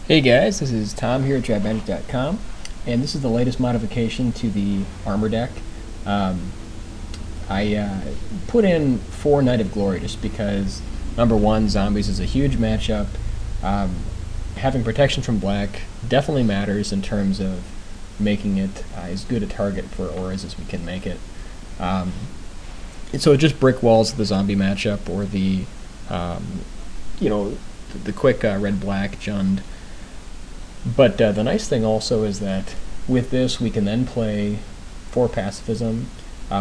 Hey guys, this is Tom here at DriveMagic.com, and this is the latest modification to the armor deck. I put in 4 Knight of Glory just because, number one, zombies is a huge matchup. Having protection from black definitely matters in terms of making it as good a target for auras as we can make it. So it just brick walls the zombie matchup or the, the quick red-black Jund. But the nice thing also is that with this we can then play 4 Pacifism,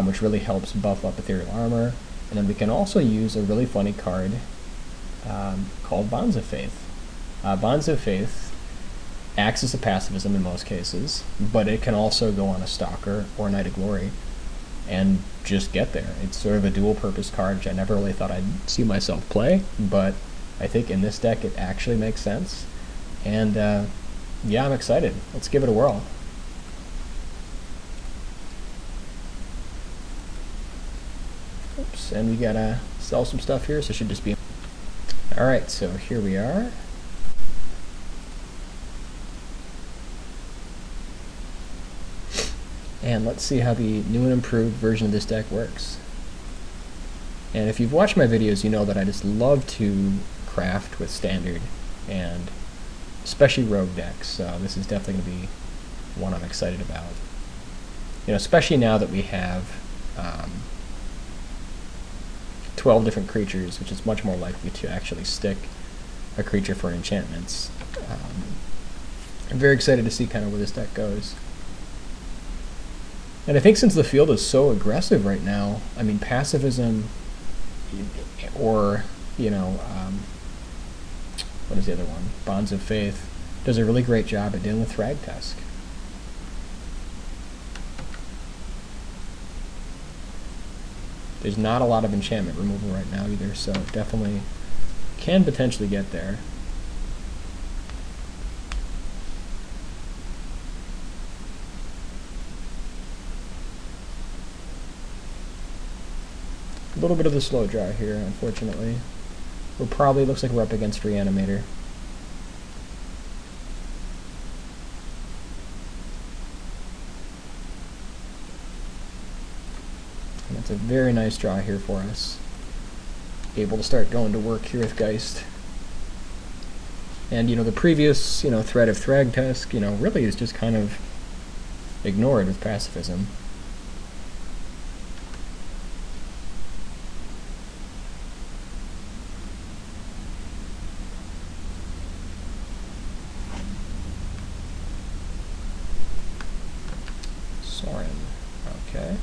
which really helps buff up Ethereal Armor, and then we can also use a really funny card called Bonds of Faith. Bonds of Faith acts as a Pacifism in most cases, but it can also go on a Stalker or Knight of Glory and just get there. It's sort of a dual purpose card, which I never really thought I'd see myself play, but I think in this deck it actually makes sense. And yeah, I'm excited. Let's give it a whirl. Oops, and we gotta sell some stuff here, so it should just be... Alright, so here we are. And let's see how the new and improved version of this deck works. And if you've watched my videos, you know that I just love to craft with standard, and especially rogue decks, so this is definitely going to be one I'm excited about. You know, especially now that we have 12 different creatures, which is much more likely to actually stick a creature for enchantments. I'm very excited to see kind of where this deck goes. And I think since the field is so aggressive right now, I mean, Pacifism, or, what is the other one? Bonds of Faith does a really great job at dealing with Thragtusk. There's not a lot of enchantment removal right now either, so it definitely can potentially get there. A little bit of the slow draw here, unfortunately. It probably looks like we're up against Reanimator. And that's a very nice draw here for us. Able to start going to work here with Geist. And, the previous, threat of Thragtusk, really is just kind of ignored with Pacifism. Sorin. Okay.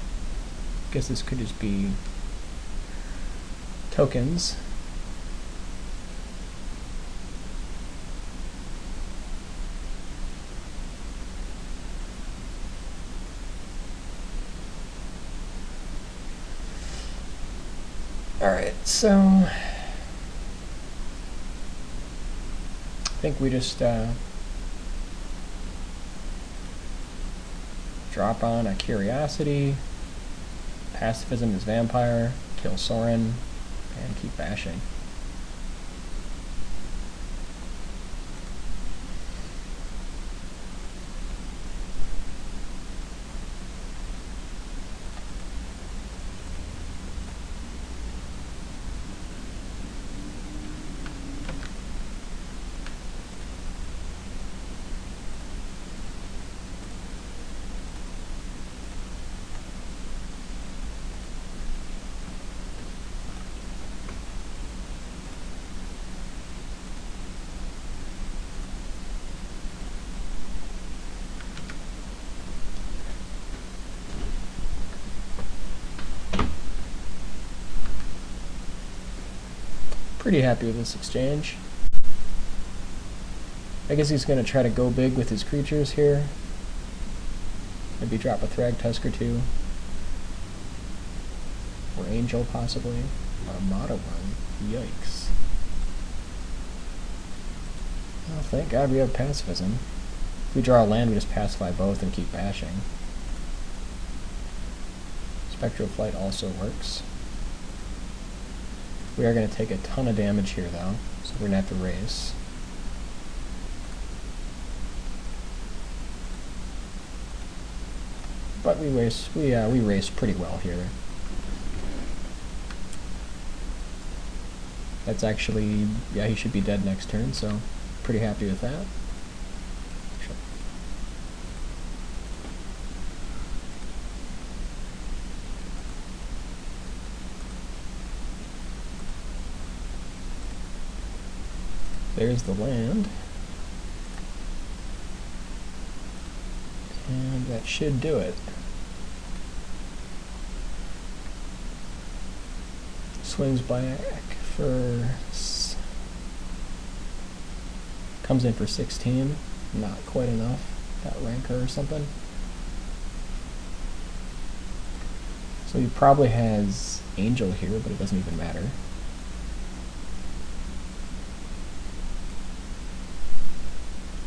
Guess this could just be tokens. Alright, so I think we just drop on a Curiosity, Pacifism is Vampire, kill Sorin, and keep bashing. Pretty happy with this exchange. I guess he's going to try to go big with his creatures here. Maybe drop a Thragtusk or 2. Or Angel, possibly. Armada one. Yikes. Oh, thank God we have Pacifism. If we draw a land, we just pacify both and keep bashing. Spectral Flight also works. We are going to take a ton of damage here, though, so we're going to have to race. but we race pretty well here. That's actually, yeah, he should be dead next turn, so pretty happy with that. Sure. There's the land. And that should do it. Swings back for... comes in for 16. Not quite enough. Got Rancor or something. So he probably has Angel here, but it doesn't even matter.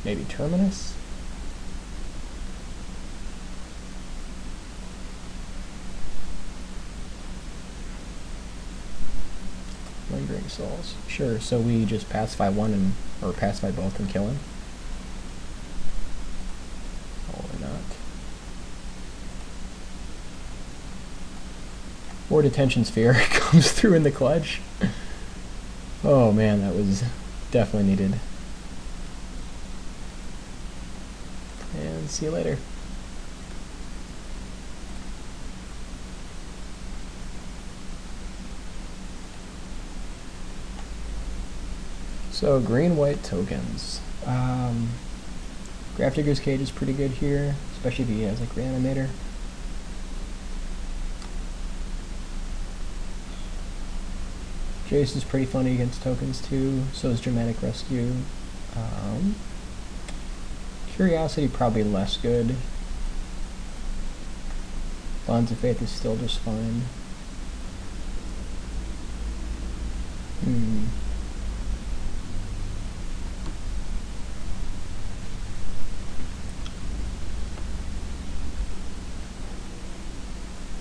Maybe Terminus? Lingering Souls. Sure, so we just pacify one and, or pacify both and kill him. Or not. War Detention Sphere comes through in the clutch. Oh man, that was definitely needed. And see you later. So green-white tokens. Grafdigger's Cage is pretty good here, especially if he has like Reanimator. Jace is pretty funny against tokens too, so is Dramatic Rescue. Curiosity probably less good. Bonds of Faith is still just fine.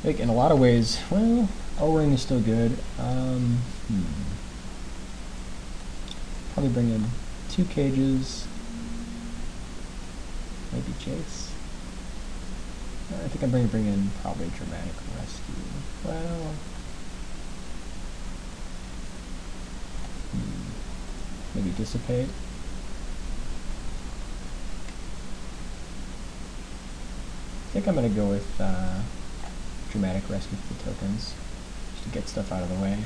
Like in a lot of ways, well, O-Ring is still good. Probably bring in 2 cages. Maybe Jace. I think I'm going to bring in probably Dramatic Rescue. Well, maybe Dissipate. I think I'm going to go with Dramatic Rescue for the tokens, just to get stuff out of the way.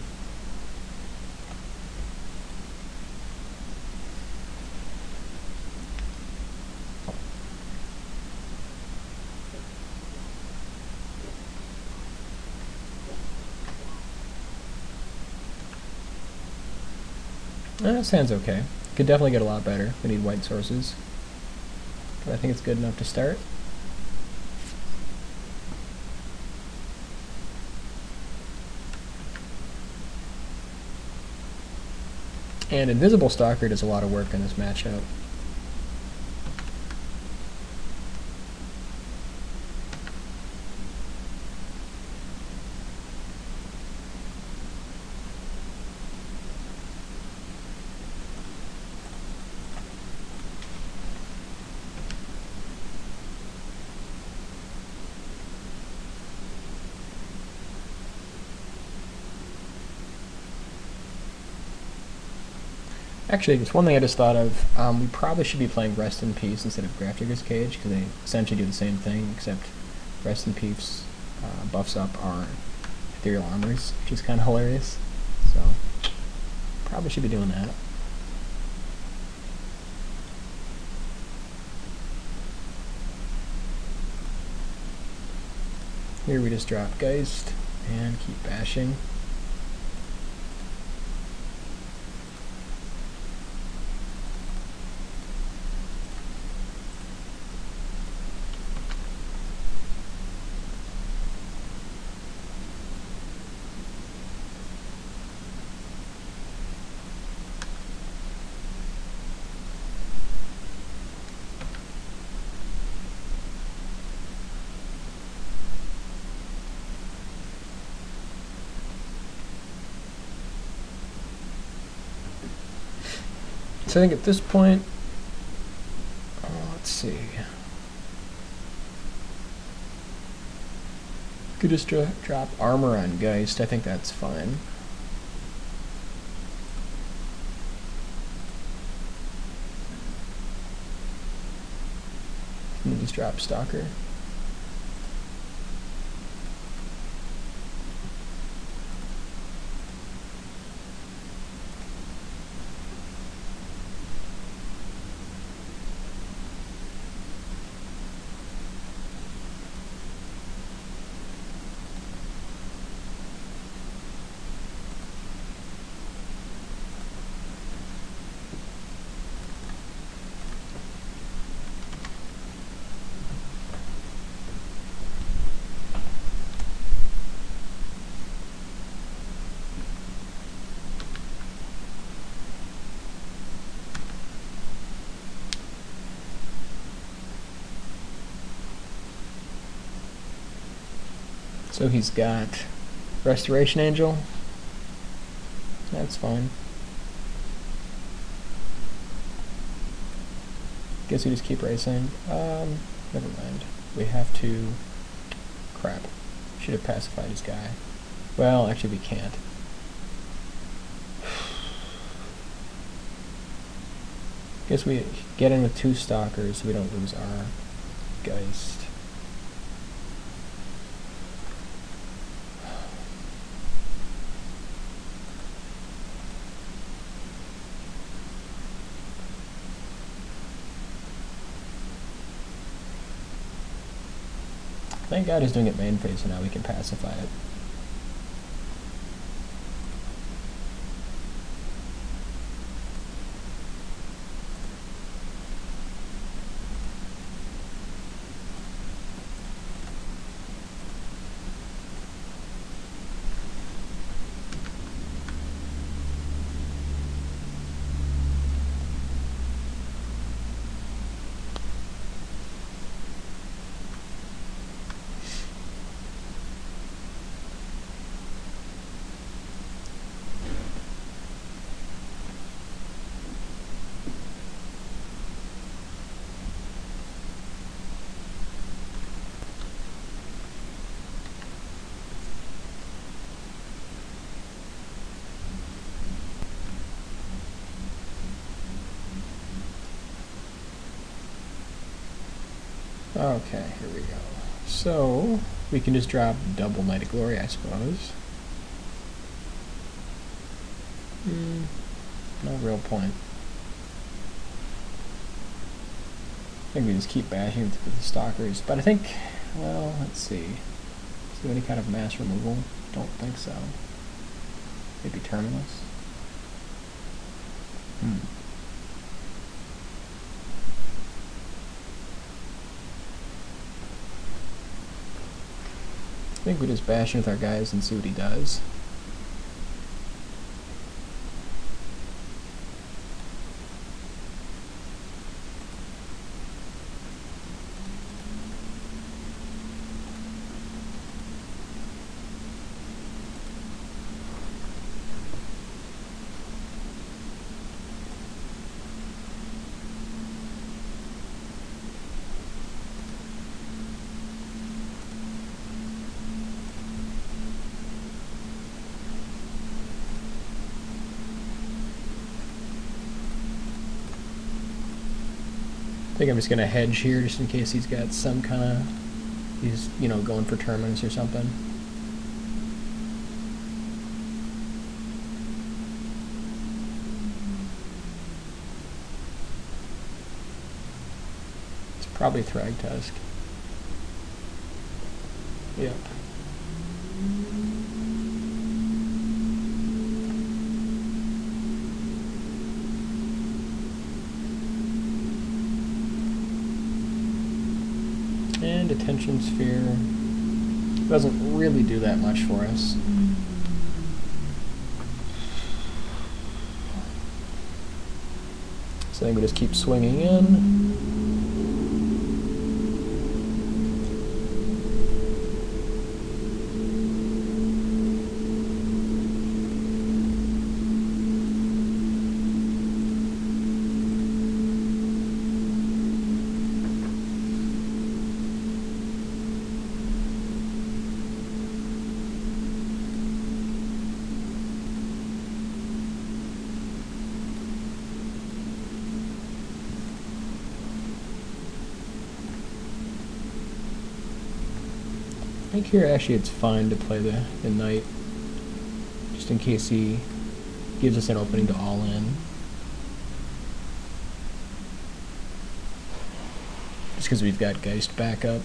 This hand's okay. Could definitely get a lot better. We need white sources, but I think it's good enough to start. And Invisible Stalker does a lot of work in this matchup. Actually, there's one thing I just thought of. We probably should be playing Rest in Peace instead of Grafdigger's Cage, because they essentially do the same thing, except Rest in Peace buffs up our Ethereal Armors, which is kind of hilarious. So, probably should be doing that. Here we just drop Geist and keep bashing. So I think at this point, let's see. Could just drop armor on Geist. I think that's fine. And then just drop Stalker. So he's got Restoration Angel. That's fine. Guess we just keep racing. Never mind. We have to... Crap. Should have pacified his guy. Well, actually we can't. Guess we get in with 2 Stalkers so we don't lose our Geist. Thank God he's doing it main phase, so now we can pacify it. Okay, here we go. So, we can just drop double Knight of Glory, I suppose. No real point. I think we just keep bashing with the Stalkers, but I think, well, let's see. Is there any kind of mass removal? Don't think so. Maybe Terminus? I think we just bash with our guys and see what he does. I think I'm just going to hedge here just in case he's got some kind of, he's, you know, going for Terminus or something. It's probably Thragtusk. Yep. And Attention Sphere doesn't really do that much for us. So I think we just keep swinging in. think here actually it's fine to play the knight, just in case he gives us an opening to all in. Just because we've got Geist back up.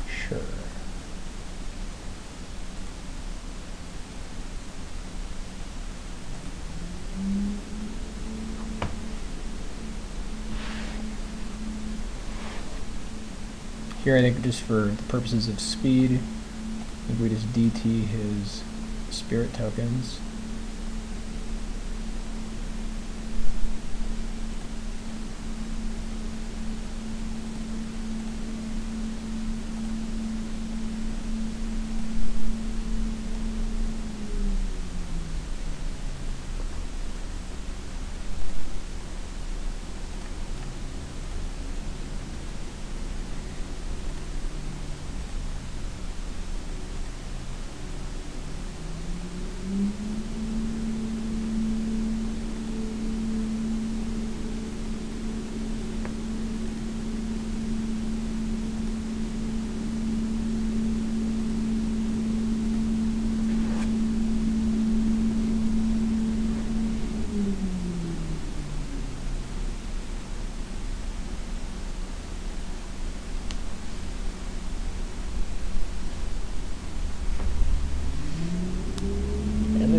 Sure. Here I think just for the purposes of speed, I think we just DT his spirit tokens.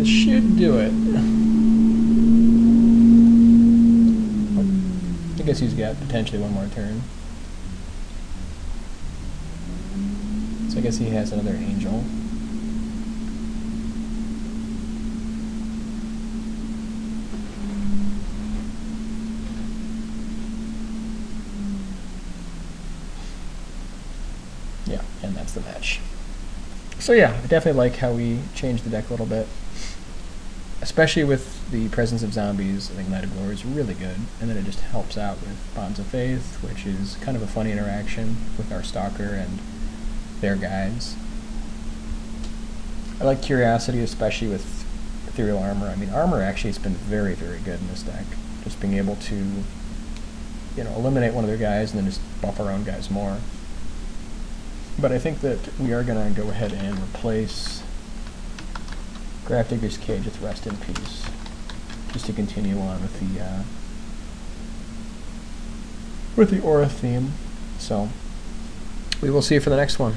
Should do it. I guess he's got potentially one more turn. So I guess he has another angel. Yeah, and that's the match. So yeah, I definitely like how we changed the deck a little bit. Especially with the presence of zombies, I think Knight of Glory is really good, and then it just helps out with Bonds of Faith, which is kind of a funny interaction with our Stalker and their guides. I like Curiosity, especially with Ethereal Armor. I mean, Armor actually has been very, very good in this deck. Just being able to, you know, eliminate one of their guys and then just buff our own guys more. But I think that we are going to go ahead and replace Grafdigger's Cage with Rest in Peace, just to continue on with the Aura theme. So we will see you for the next one.